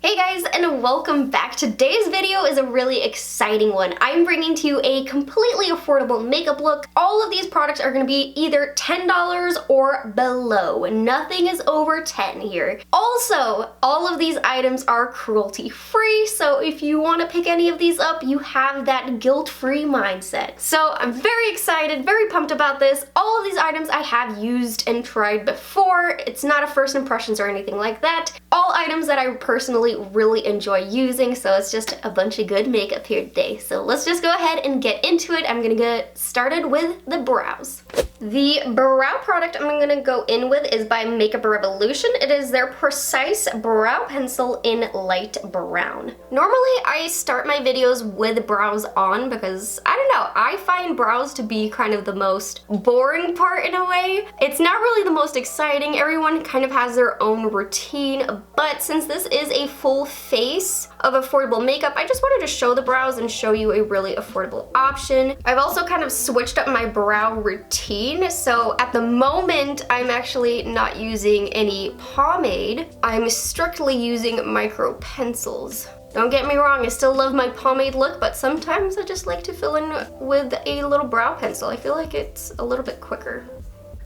Hey guys, and welcome back. Today's video is a really exciting one. I'm bringing to you a completely affordable makeup look. All of these products are going to be either $10 or below. Nothing is over 10 here. Also, all of these items are cruelty free, so if you want to pick any of these up, you have that guilt-free mindset. So I'm very excited, very pumped about this. All of these items I have used and tried before. It's not a first impressions or anything like that. All items that I personally really enjoy using, so it's just a bunch of good makeup here today. So let's just go ahead and get into it. I'm gonna get started with the brows. The brow product I'm gonna go in with is by Makeup Revolution. It is their Precise Brow Pencil in light brown. Normally I start my videos with brows on because, I don't know, I find brows to be kind of the most boring part in a way. It's not really the most exciting. Everyone kind of has their own routine, but since this is a full face of affordable makeup, I just wanted to show the brows and show you a really affordable option. I've also kind of switched up my brow routine. So at the moment, I'm actually not using any pomade. I'm strictly using micro pencils. Don't get me wrong, I still love my pomade look, but sometimes I just like to fill in with a little brow pencil. I feel like it's a little bit quicker.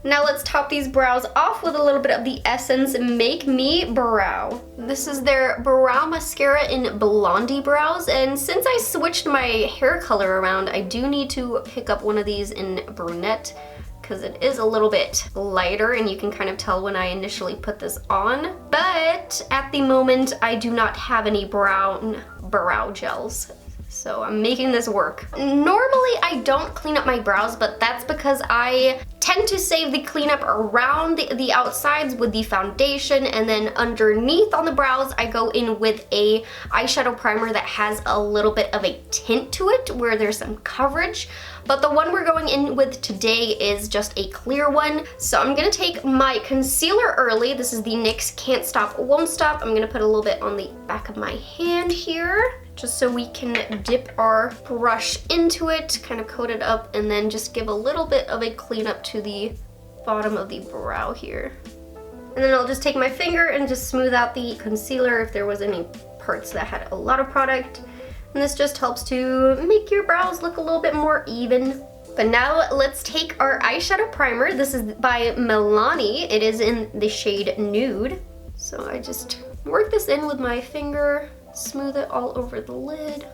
Now let's top these brows off with a little bit of the Essence Make Me Brow. This is their brow mascara in Blondie Brows, and since I switched my hair color around, I do need to pick up one of these in brunette because it is a little bit lighter and you can kind of tell when I initially put this on. But at the moment, I do not have any brown brow gels. So I'm making this work. Normally I don't clean up my brows, but that's because I tend to save the cleanup around the outsides with the foundation, and then underneath on the brows I go in with a eyeshadow primer that has a little bit of a tint to it where there's some coverage. But the one we're going in with today is just a clear one. So I'm gonna take my concealer early. This is the NYX Can't Stop Won't Stop. I'm gonna put a little bit on the back of my hand here, just so we can dip our brush into it, kind of coat it up, and then just give a little bit of a cleanup to the bottom of the brow here. And then I'll just take my finger and just smooth out the concealer if there was any parts that had a lot of product. And this just helps to make your brows look a little bit more even. But now let's take our eyeshadow primer. This is by Milani. It is in the shade Nude. So I just work this in with my finger, smooth it all over the lid.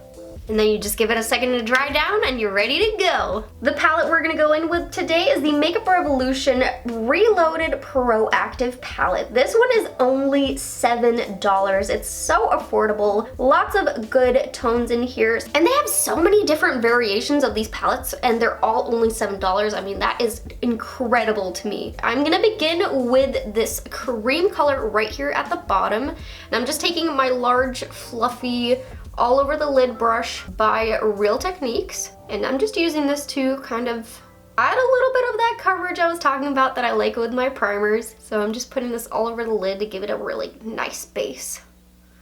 And then you just give it a second to dry down and you're ready to go. The palette we're gonna go in with today is the Makeup Revolution Reloaded Proactive Palette. This one is only $7. It's so affordable. Lots of good tones in here. And they have so many different variations of these palettes and they're all only $7. I mean, that is incredible to me. I'm gonna begin with this cream color right here at the bottom. And I'm just taking my large, fluffy, all over the lid brush by Real Techniques, and I'm just using this to kind of add a little bit of that coverage I was talking about that I like with my primers. So I'm just putting this all over the lid to give it a really nice base.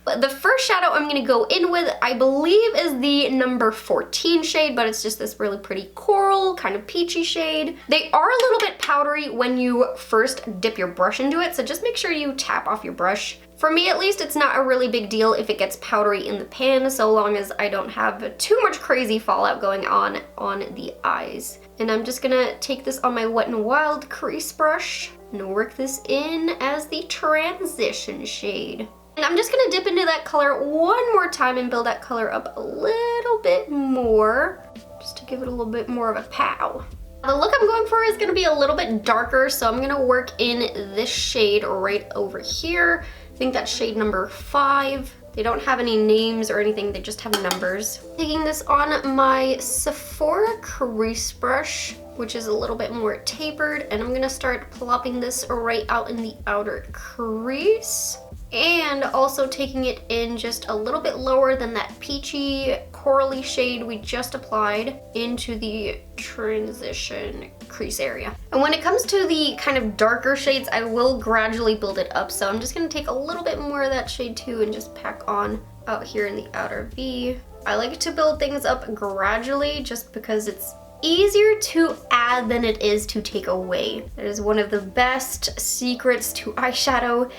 But the first shadow I'm gonna go in with, I believe, is the number 14 shade, but it's just this really pretty coral, kind of peachy shade. They are a little bit powdery when you first dip your brush into it, so just make sure you tap off your brush. For me at least, it's not a really big deal if it gets powdery in the pan, so long as I don't have too much crazy fallout going on the eyes. And I'm just gonna take this on my Wet n Wild crease brush and work this in as the transition shade. And I'm just gonna dip into that color one more time and build that color up a little bit more, just to give it a little bit more of a pow. The look I'm going for is gonna be a little bit darker, so I'm gonna work in this shade right over here. I think that's shade number 5. They don't have any names or anything, they just have numbers. Taking this on my Sephora crease brush, which is a little bit more tapered, and I'm gonna start plopping this right out in the outer crease. And also taking it in just a little bit lower than that peachy corally shade we just applied into the transition crease area. And when it comes to the kind of darker shades, I will gradually build it up. So I'm just gonna take a little bit more of that shade too and just pack on out here in the outer V. I like to build things up gradually just because it's easier to add than it is to take away. That is one of the best secrets to eyeshadow.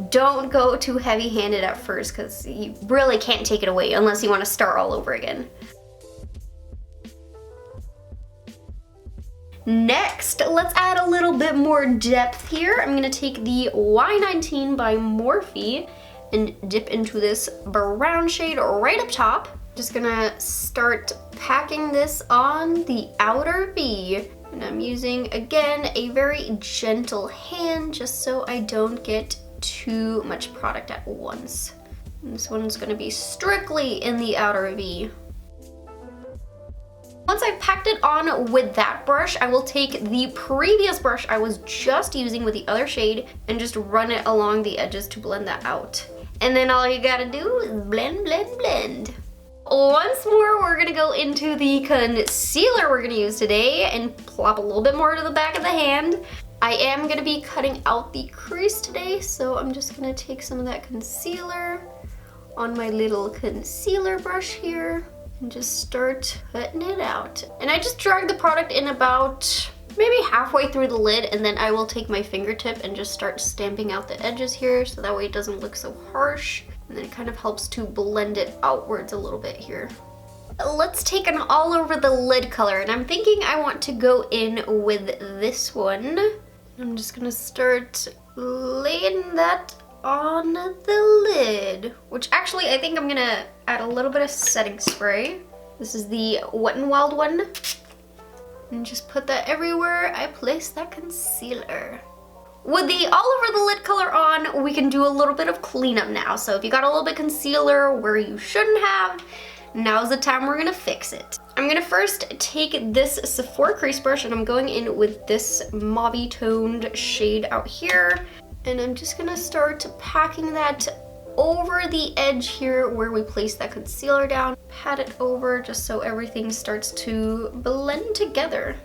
Don't go too heavy-handed at first because you really can't take it away unless you want to start all over again. Next, let's add a little bit more depth here. I'm gonna take the Y19 by Morphe and dip into this brown shade right up top. Just gonna start packing this on the outer V. And I'm using, again, a very gentle hand just so I don't get too much product at once. And this one's gonna be strictly in the outer V. Once I've packed it on with that brush, I will take the previous brush I was just using with the other shade and just run it along the edges to blend that out. And then all you gotta do is blend, blend, blend. Once more, we're gonna go into the concealer we're gonna use today and plop a little bit more to the back of the hand. I am gonna be cutting out the crease today, so I'm just gonna take some of that concealer on my little concealer brush here and just start cutting it out. And I just drag the product in about maybe halfway through the lid, and then I will take my fingertip and just start stamping out the edges here so that way it doesn't look so harsh. And then it kind of helps to blend it outwards a little bit here. Let's take an all over the lid color, and I'm thinking I want to go in with this one. I'm just gonna start laying that on the lid, which actually I think I'm gonna add a little bit of setting spray. This is the Wet n Wild one. And just put that everywhere I place that concealer. With the all over the lid color on, we can do a little bit of cleanup now. So if you got a little bit of concealer where you shouldn't have, now's the time we're gonna fix it. I'm gonna first take this Sephora crease brush and I'm going in with this mauve toned shade out here. And I'm just gonna start packing that over the edge here where we place that concealer down. Pat it over just so everything starts to blend together.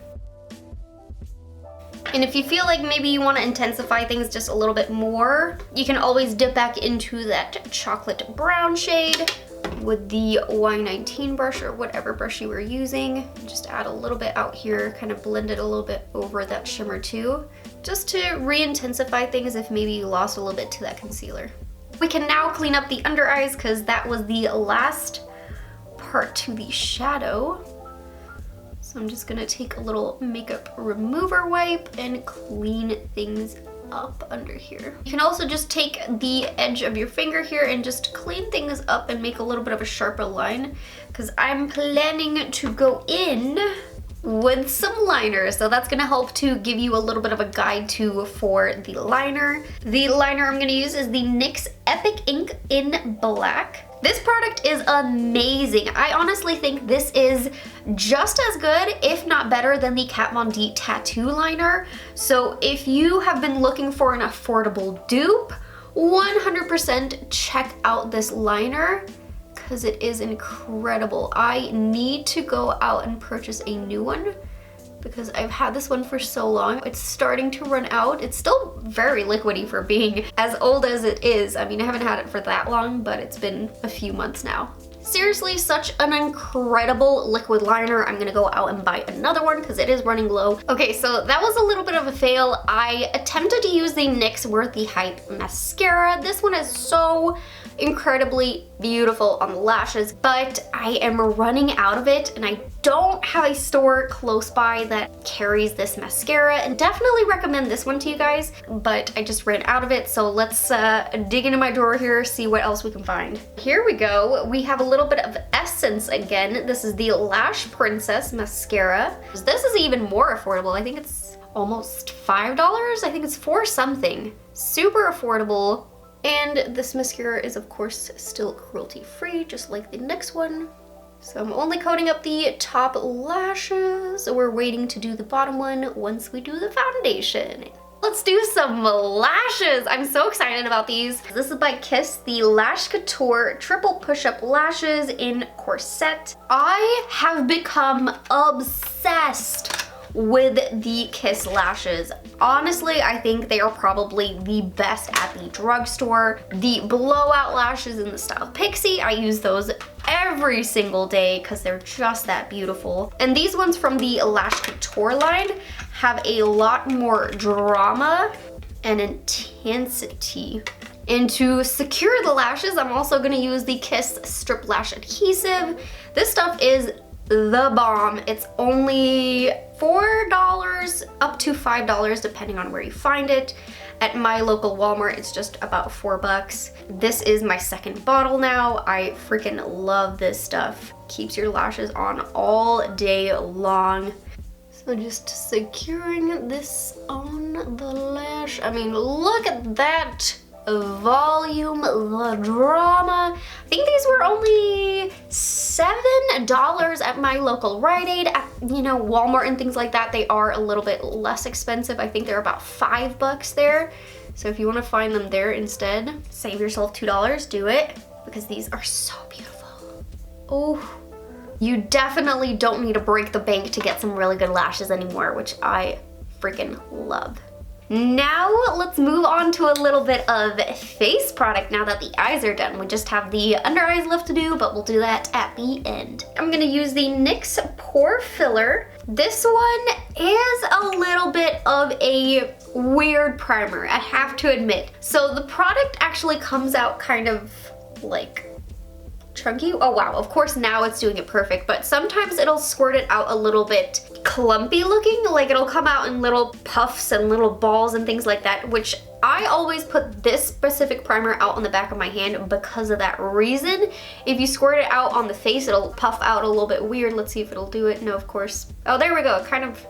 And if you feel like maybe you want to intensify things just a little bit more, you can always dip back into that chocolate brown shade with the Y19 brush or whatever brush you were using. Just add a little bit out here, kind of blend it a little bit over that shimmer too, just to re-intensify things if maybe you lost a little bit to that concealer. We can now clean up the under eyes because that was the last part to the shadow. So I'm just gonna take a little makeup remover wipe and clean things up under here. You can also just take the edge of your finger here and just clean things up and make a little bit of a sharper line because I'm planning to go in with some liner. So that's gonna help to give you a little bit of a guide too for the liner. The liner I'm gonna use is the NYX Epic Ink in Black. This product is amazing. I honestly think this is just as good, if not better, than the Kat Von D tattoo liner. So if you have been looking for an affordable dupe, 100% check out this liner because it is incredible. I need to go out and purchase a new one because I've had this one for so long. It's starting to run out. It's still very liquidy for being as old as it is. I mean, I haven't had it for that long, but it's been a few months now. Seriously, such an incredible liquid liner. I'm gonna go out and buy another one because it is running low. Okay, so that was a little bit of a fail. I attempted to use the NYX Worthy Hype mascara. This one is so incredibly beautiful on the lashes, but I am running out of it and I don't have a store close by that carries this mascara, and definitely recommend this one to you guys, but I just ran out of it. So let's dig into my drawer here, see what else we can find. Here we go. We have a little bit of Essence again. This is the Lash Princess mascara. This is even more affordable. I think it's almost $5. I think it's $4 something. Super affordable. And this mascara is of course still cruelty free, just like the next one. So I'm only coating up the top lashes. We're waiting to do the bottom one once we do the foundation. Let's do some lashes. I'm so excited about these. This is by Kiss, the Lash Couture Triple Push-Up Lashes in Corset. I have become obsessed with the Kiss lashes. Honestly, I think they are probably the best at the drugstore. The blowout lashes in the style Pixie, I use those every single day because they're just that beautiful. And these ones from the Lash Couture line have a lot more drama and intensity. And to secure the lashes, I'm also going to use the Kiss Strip Lash Adhesive. This stuff is the bomb. It's only $4 up to $5 depending on where you find it. At my local Walmart, it's just about $4. This is my second bottle now. I freaking love this stuff. Keeps your lashes on all day long. So just securing this on the lash. I mean, look at that volume, the drama. I think these were only $7 at my local Rite Aid. At, you know, Walmart and things like that, they are a little bit less expensive. I think they're about $5 there. So if you want to find them there instead, save yourself $2, do it, because these are so beautiful. Oh, you definitely don't need to break the bank to get some really good lashes anymore, which I freaking love. Now let's move on to a little bit of face product now that the eyes are done. We just have the under eyes left to do, but we'll do that at the end. I'm gonna use the NYX Pore Filler. This one is a little bit of a weird primer, I have to admit. So the product actually comes out kind of like chunky. Oh wow, of course now it's doing it perfect, but sometimes it'll squirt it out a little bit clumpy looking, like it'll come out in little puffs and little balls and things like that, which I always put this specific primer out on the back of my hand because of that reason. If you squirt it out on the face, it'll puff out a little bit weird. Let's see if it'll do it. No, of course. Oh, there we go. It kind of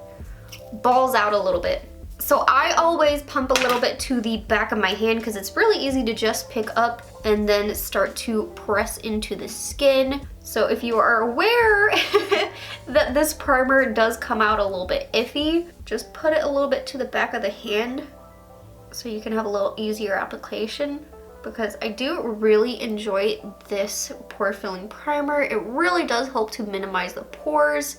balls out a little bit. So I always pump a little bit to the back of my hand because it's really easy to just pick up and then start to press into the skin. So if you are aware that this primer does come out a little bit iffy, just put it a little bit to the back of the hand so you can have a little easier application, because I do really enjoy this pore filling primer. It really does help to minimize the pores.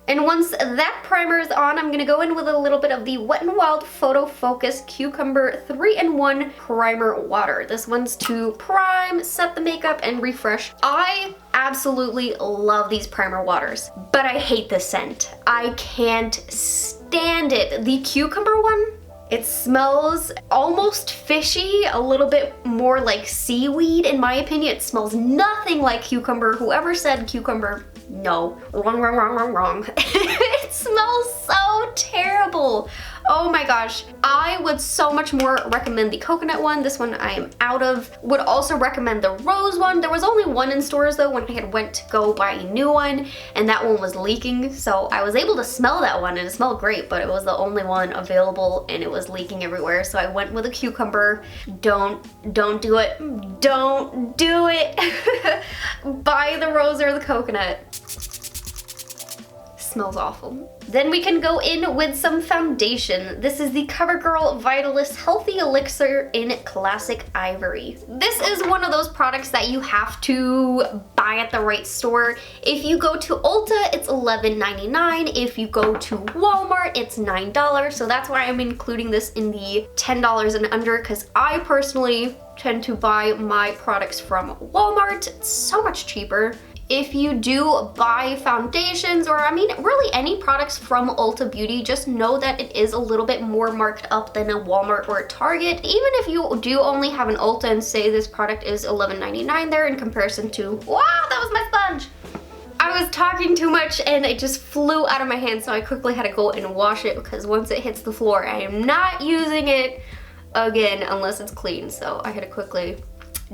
And once that primer is on, I'm gonna go in with a little bit of the Wet n Wild Photo Focus Cucumber 3-in-1 Primer Water. This one's to prime, set the makeup, and refresh. I absolutely love these primer waters, but I hate the scent. I can't stand it. The cucumber one, it smells almost fishy, a little bit more like seaweed in my opinion. It smells nothing like cucumber. Whoever said cucumber, no, wrong, wrong, wrong, wrong, wrong. It smells so terrible. Oh my gosh. I would so much more recommend the coconut one. This one I am out of. Would also recommend the rose one. There was only one in stores though when I had went to go buy a new one, and that one was leaking. So I was able to smell that one and it smelled great, but it was the only one available and it was leaking everywhere. So I went with a cucumber. Don't do it. Don't do it. Buy the rose or the coconut. Smells awful. Then we can go in with some foundation. This is the CoverGirl Vitalist Healthy Elixir in Classic Ivory. This is one of those products that you have to buy at the right store. If you go to Ulta, it's $11.99. If you go to Walmart, it's $9. So that's why I'm including this in the $10 and under, because I personally tend to buy my products from Walmart. It's so much cheaper. If you do buy foundations, or I mean really any products from Ulta Beauty, just know that it is a little bit more marked up than a Walmart or a Target. Even if you do only have an Ulta and say this product is $11.99 there in comparison to, wow, that was my sponge. I was talking too much and it just flew out of my hand, so I quickly had to go and wash it, because once it hits the floor, I am not using it again unless it's clean. So I had to quickly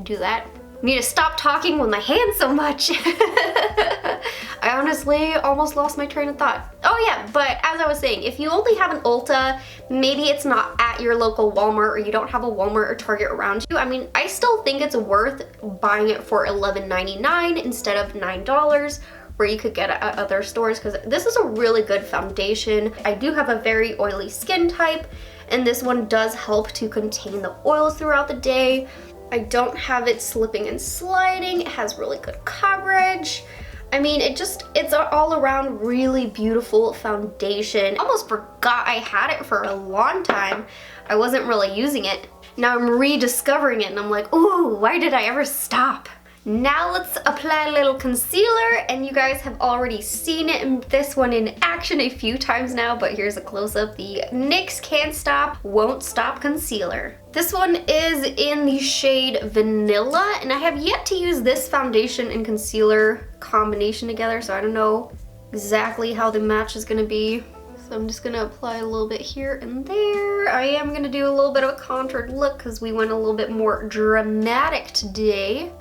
do that. I need to stop talking with my hands so much. I honestly almost lost my train of thought. Oh yeah, but as I was saying, if you only have an Ulta, maybe it's not at your local Walmart, or you don't have a Walmart or Target around you, I mean, I still think it's worth buying it for $11.99 instead of $9 where you could get it at other stores, because this is a really good foundation. I do have a very oily skin type, and this one does help to contain the oils throughout the day. I don't have it slipping and sliding. It has really good coverage. I mean, it's an all around really beautiful foundation. Almost forgot I had it for a long time. I wasn't really using it. Now I'm rediscovering it and I'm like, ooh, why did I ever stop? Now let's apply a little concealer, and you guys have already seen it in this one in action a few times now, but here's a close-up. The NYX Can't Stop, Won't Stop Concealer. This one is in the shade Vanilla, and I have yet to use this foundation and concealer combination together, so I don't know exactly how the match is gonna be. So I'm just gonna apply a little bit here and there. I am gonna do a little bit of a contoured look because we went a little bit more dramatic today.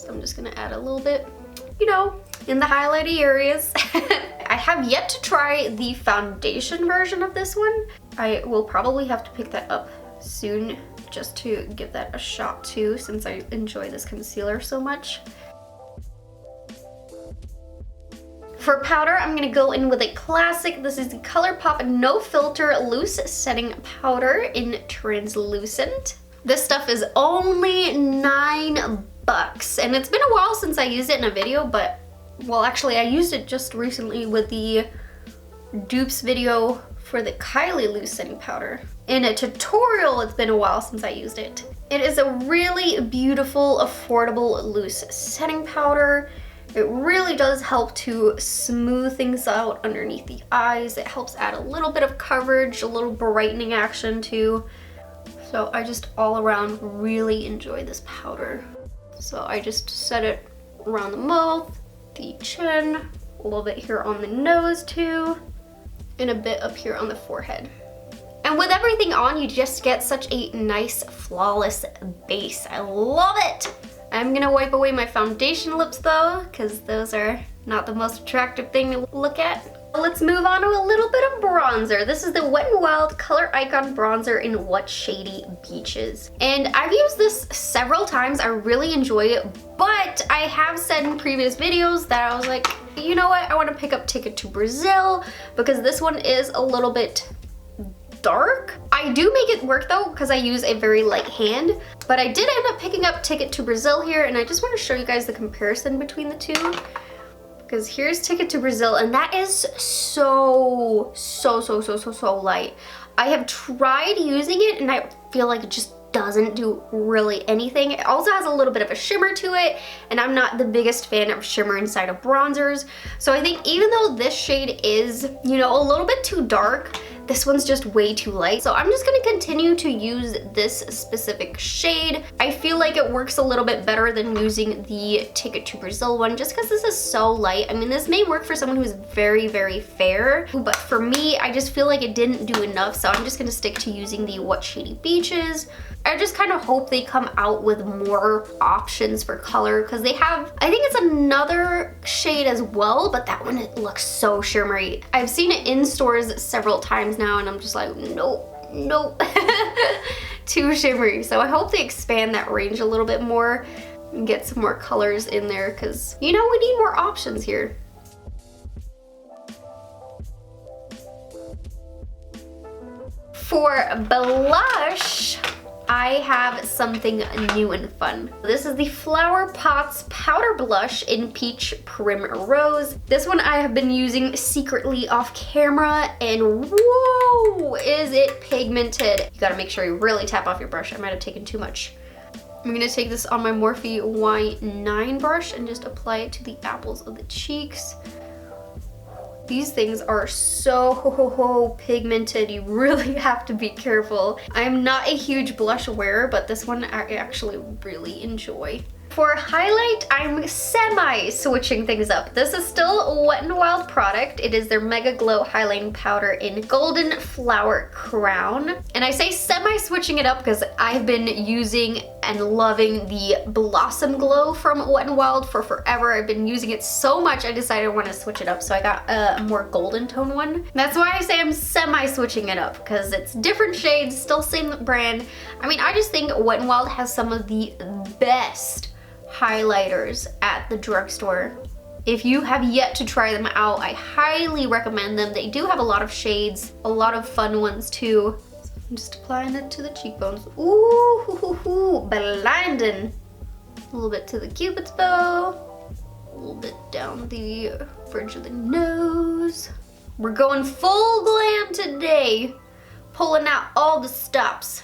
I'm just gonna add a little bit, you know, in the highlighty areas. I have yet to try the foundation version of this one. I will probably have to pick that up soon just to give that a shot too, since I enjoy this concealer so much. For powder, I'm gonna go in with a classic. This is the ColourPop No Filter Loose Setting Powder in Translucent. This stuff is only $9. And it's been a while since I used it in a video, but, well, actually I used it just recently with the dupes video for the Kylie Loose Setting Powder. In a tutorial, it's been a while since I used it. It is a really beautiful, affordable loose setting powder. It really does help to smooth things out underneath the eyes. It helps add a little bit of coverage, a little brightening action too. So I just all around really enjoy this powder. So I just set it around the mouth, the chin, a little bit here on the nose too, and a bit up here on the forehead. And with everything on, you just get such a nice, flawless base. I love it! I'm gonna wipe away my foundation lips though, because those are not the most attractive thing to look at. Let's move on to a little bit of bronzer. This is the Wet n Wild Color Icon Bronzer in What Shady Beaches. And I've used this several times. I really enjoy it, but I have said in previous videos that I was like, you know what? I want to pick up Ticket to Brazil because this one is a little bit dark. I do make it work though because I use a very light hand, but I did end up picking up Ticket to Brazil here, and I just want to show you guys the comparison between the two. Because here's Ticket to Brazil, and that is so light. I have tried using it and I feel like it just doesn't do really anything. It also has a little bit of a shimmer to it, and I'm not the biggest fan of shimmer inside of bronzers. So I think even though this shade is, you know, a little bit too dark, this one's just way too light. So I'm just gonna continue to use this specific shade. I feel like it works a little bit better than using the Ticket to Brazil one, just because this is so light. I mean, this may work for someone who's very, very fair, but for me, I just feel like it didn't do enough. So I'm just gonna stick to using the What Shady Beaches. I just kind of hope they come out with more options for color, because they have, I think it's another shade as well, but that one, it looks so shimmery. I've seen it in stores several times now, and I'm just like, nope, too shimmery. So I hope they expand that range a little bit more and get some more colors in there, because, you know, we need more options here. For blush, I have something new and fun. This is the Flower Pots Powder Blush in Peach Primrose. This one I have been using secretly off camera, and whoa, is it pigmented. You gotta make sure you really tap off your brush. I might have taken too much. I'm gonna take this on my Morphe Y9 brush and just apply it to the apples of the cheeks. These things are so pigmented, you really have to be careful. I'm not a huge blush wearer, but this one I actually really enjoy. For highlight, I'm semi-switching things up. This is still a Wet n Wild product. It is their Mega Glow Highlighting Powder in Golden Flower Crown. And I say semi-switching it up because I've been using and loving the Blossom Glow from Wet n Wild for forever. I've been using it so much, I decided I want to switch it up. So I got a more golden tone one. That's why I say I'm semi-switching it up, because it's different shades, still same brand. I mean, I just think Wet n Wild has some of the best highlighters at the drugstore. If you have yet to try them out, I highly recommend them. They do have a lot of shades, a lot of fun ones too. So I'm just applying it to the cheekbones. Ooh, blinding. A little bit to the Cupid's bow. A little bit down the bridge of the nose. We're going full glam today. Pulling out all the stops.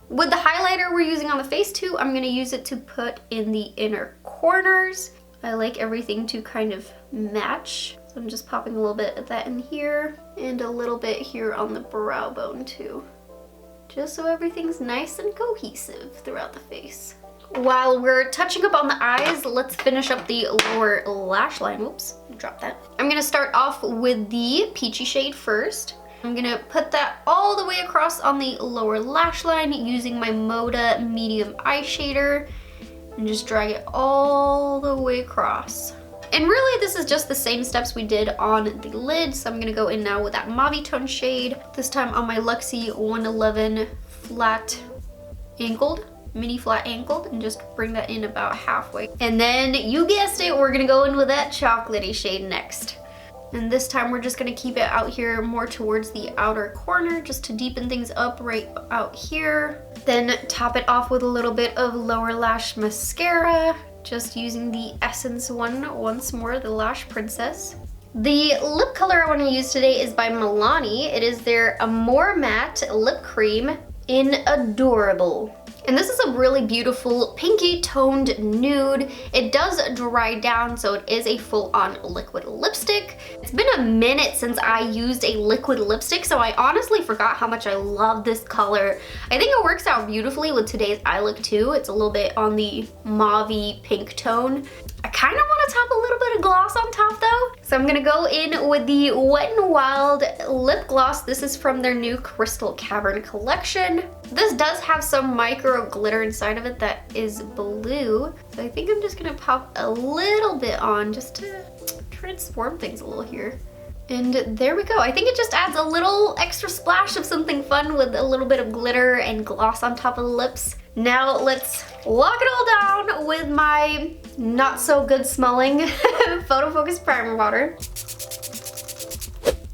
With the highlighter we're using on the face too, I'm gonna use it to put in the inner corners. I like everything to kind of match. So I'm just popping a little bit of that in here and a little bit here on the brow bone too. Just so everything's nice and cohesive throughout the face. While we're touching up on the eyes, let's finish up the lower lash line. Whoops, drop that. I'm gonna start off with the peachy shade first. I'm gonna put that all the way across on the lower lash line using my Moda medium eye shader and just drag it all the way across. And really this is just the same steps we did on the lid, so I'm gonna go in now with that mauve tone shade, this time on my Luxie 111 flat angled, mini flat angled, and just bring that in about halfway. And then you guessed it, we're gonna go in with that chocolatey shade next. And this time we're just gonna keep it out here more towards the outer corner just to deepen things up right out here. Then top it off with a little bit of lower lash mascara, just using the Essence one once more, the Lash Princess. The lip color I want to use today is by Milani. It is their Amore Matte Lip Cream in Adorable. And this is a really beautiful pinky toned nude. It does dry down, so it is a full-on liquid lipstick. It's been a minute since I used a liquid lipstick, so I honestly forgot how much I love this color. I think it works out beautifully with today's eye look too. It's a little bit on the mauve-y pink tone. I kind of want to top a little bit of gloss on top though. So I'm gonna go in with the Wet n Wild lip gloss. This is from their new Crystal Cavern collection. This does have some micro glitter inside of it that is blue. So I think I'm just gonna pop a little bit on just to transform things a little here. And there we go. I think it just adds a little extra splash of something fun with a little bit of glitter and gloss on top of the lips. Now let's lock it all down with my not so good smelling Photo Focus Primer Water.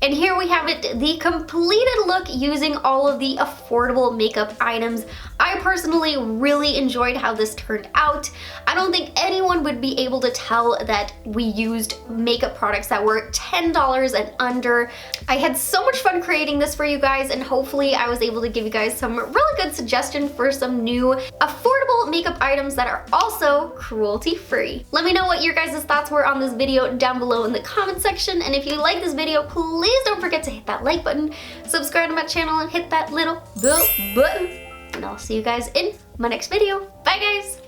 And here we have it, the completed look using all of the affordable makeup items. I personally really enjoyed how this turned out. I don't think anyone would be able to tell that we used makeup products that were $10 and under. I had so much fun creating this for you guys, and hopefully I was able to give you guys some really good suggestions for some new affordable makeup items that are also cruelty-free. Let me know what your guys' thoughts were on this video down below in the comment section, and if you like this video, please don't forget to hit that like button, subscribe to my channel, and hit that little bell button. And I'll see you guys in my next video. Bye guys!